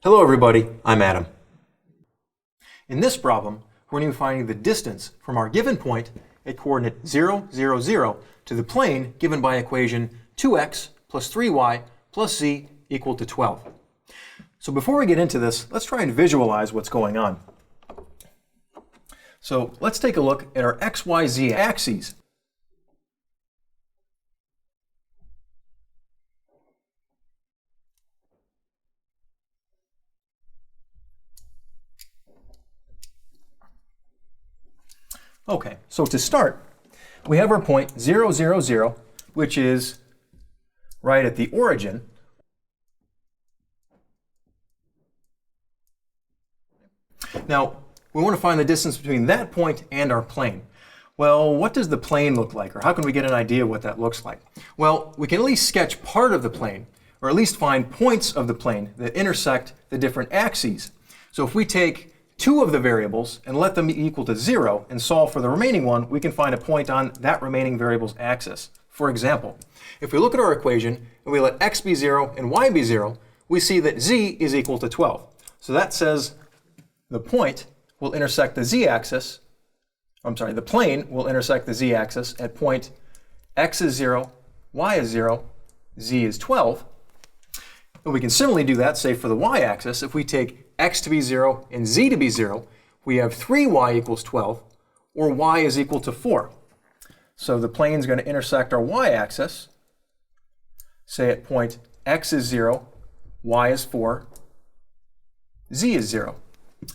Hello everybody, I'm Adam. In this problem, we're going to be finding the distance from our given point at coordinate 0, 0, 0 to the plane given by equation 2x plus 3y plus z equal to 12. So before we get into this, let's try and visualize what's going on. So let's take a look at our x, y, z axes. Okay, so to start, we have our point 0, 0, 0, which is right at the origin. Now, we want to find the distance between that point and our plane. Well, what does the plane look like, or how can we get an idea of what that looks like? Well, we can at least sketch part of the plane, or at least find points of the plane that intersect the different axes. So if we take two of the variables and let them equal to 0 and solve for the remaining one, we can find a point on that remaining variable's axis. For example, if we look at our equation and we let x be 0 and y be 0, we see that z is equal to 12. So that says the point will intersect the z-axis, the plane will intersect the z-axis at point x is 0, y is 0, z is 12. And we can similarly do that, say, for the y-axis. If we take x to be 0 and z to be 0, we have 3y equals 12, or y is equal to 4. So the plane is going to intersect our y-axis, say at point x is 0, y is 4, z is 0.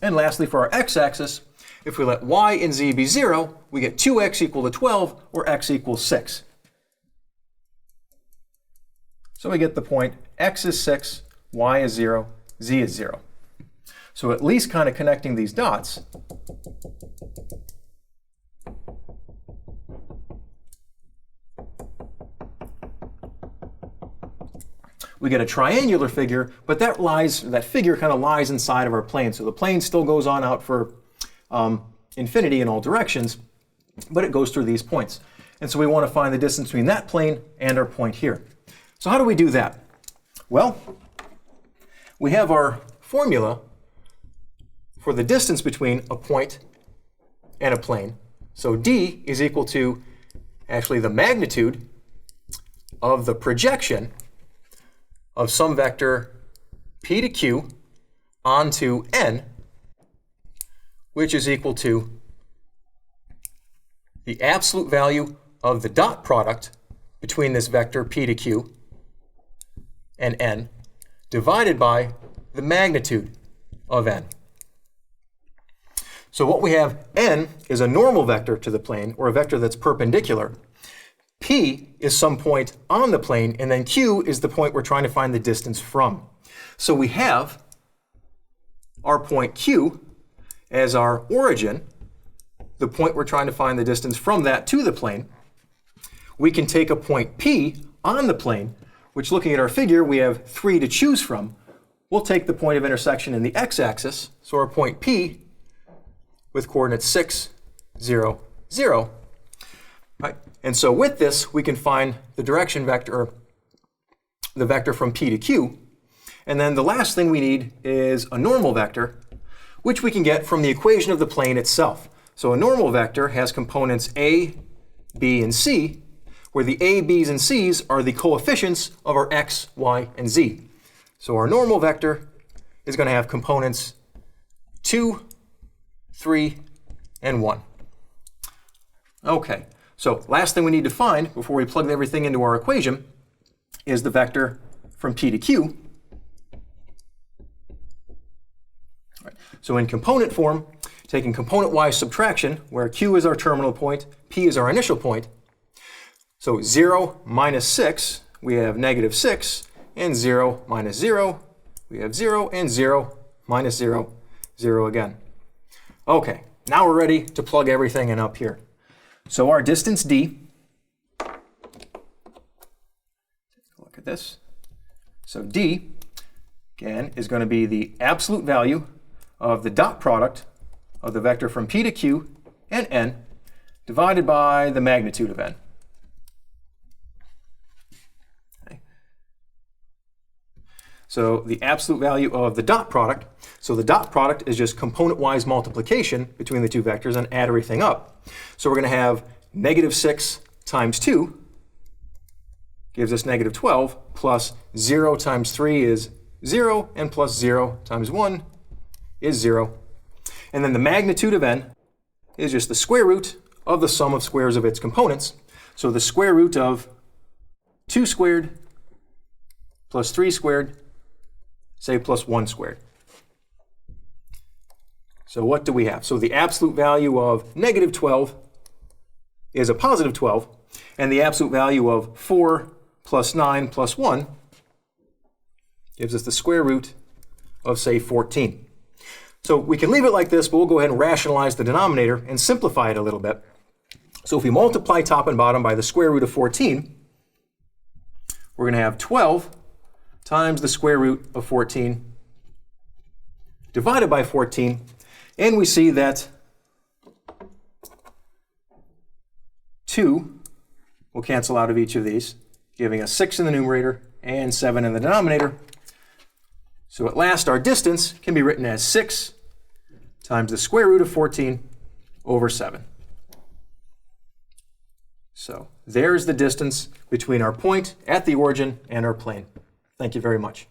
And lastly, for our x-axis, if we let y and z be 0, we get 2x equal to 12, or x equals 6. So we get the point x is 6, y is 0, z is 0. So at least kind of connecting these dots, we get a triangular figure, but that figure kind of lies inside of our plane. So the plane still goes on out for infinity in all directions, but it goes through these points. And so we want to find the distance between that plane and our point here. So how do we do that? Well, we have our formula for the distance between a point and a plane. So d is equal to actually the magnitude of the projection of some vector p to q onto n, which is equal to the absolute value of the dot product between this vector p to q and n divided by the magnitude of n. So what we have, n is a normal vector to the plane, or a vector that's perpendicular. P is some point on the plane, and then q is the point we're trying to find the distance from. So we have our point q as our origin, the point we're trying to find the distance from that to the plane. We can take a point p on the plane, which, looking at our figure, we have 3 to choose from. We'll take the point of intersection in the x-axis, so our point p with coordinates 6, 0, 0. Right? And so with this, we can find the direction vector, or the vector from p to q. And then the last thing we need is a normal vector, which we can get from the equation of the plane itself. So a normal vector has components a, b, and c, where the a, b's, and c's are the coefficients of our x, y, and z. So our normal vector is going to have components 2, 3, and 1. Okay, so last thing we need to find before we plug everything into our equation is the vector from p to q. All right, so in component form, taking component-wise subtraction, where q is our terminal point, p is our initial point. So 0 minus 6, we have negative 6, and 0 minus 0, we have 0, and 0 minus 0, 0 again. Okay, now we're ready to plug everything in up here. So our distance d, take a look at this. So d, again, is going to be the absolute value of the dot product of the vector from p to q and n divided by the magnitude of n. So the absolute value of the dot product, so the dot product is just component-wise multiplication between the two vectors and add everything up. So we're going to have negative 6 times 2 gives us negative 12, plus 0 times 3 is 0, and plus 0 times 1 is 0. And then the magnitude of n is just the square root of the sum of squares of its components. So the square root of 2 squared plus 3 squared, say plus 1 squared. So what do we have? So the absolute value of negative 12 is a positive 12, and the absolute value of 4 plus 9 plus 1 gives us the square root of, say, 14. So we can leave it like this, but we'll go ahead and rationalize the denominator and simplify it a little bit. So if we multiply top and bottom by the square root of 14, we're going to have 12 times the square root of 14 divided by 14, and we see that 2 will cancel out of each of these, giving us 6 in the numerator and 7 in the denominator. So at last, our distance can be written as 6 times the square root of 14 over 7. So there's the distance between our point at the origin and our plane. Thank you very much.